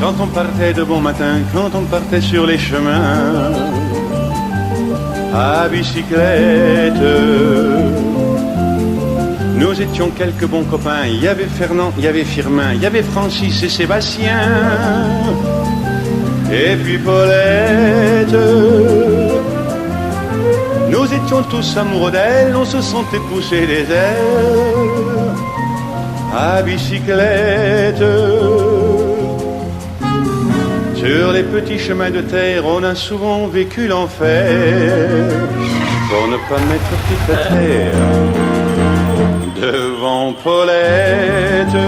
Quand on partait de bon matin, quand on partait sur les chemins à bicyclette, nous étions quelques bons copains. Il y avait Fernand, il y avait Firmin, il y avait Francis et Sébastien, et puis Paulette. Nous étions tous amoureux d'elle, on se sentait pousser les ailes à bicyclette. Sur les petits chemins de terre, on a souvent vécu l'enfer pour ne pas mettre pied à terre devant Paulette.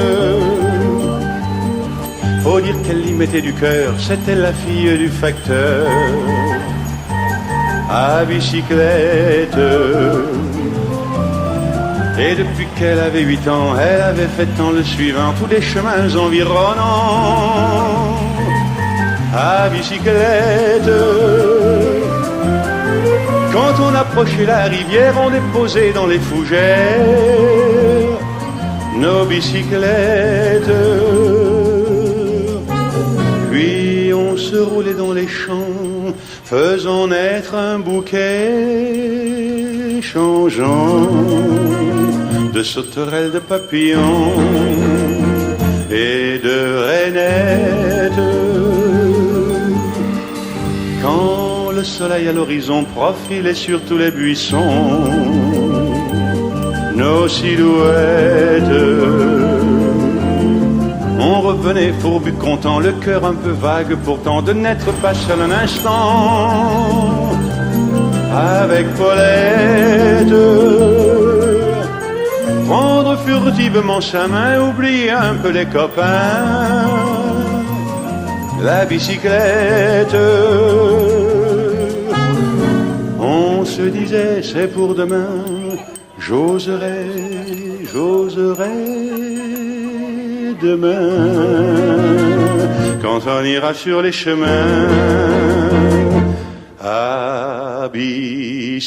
Faut dire qu'elle y mettait du cœur, c'était la fille du facteur à bicyclette. Et depuis qu'elle avait 8 ans, elle avait fait tant le suivant, tous les chemins environnants à bicyclette. Quand on approchait la rivière, on déposait dans les fougères nos bicyclettes. Puis on se roulait dans les champs, faisant naître un bouquet changeant de sauterelles, de papillons et de rainettes. Quand le soleil à l'horizon profilait sur tous les buissons nos silhouettes, on revenait fourbu content, le cœur un peu vague pourtant, de n'être pas seul un instant avec Paulette. Prendre furtivement sa main, oublier un peu les copains, la bicyclette. On se disait c'est pour demain, j'oserai, j'oserai demain, quand on ira sur les chemins à bicyclette.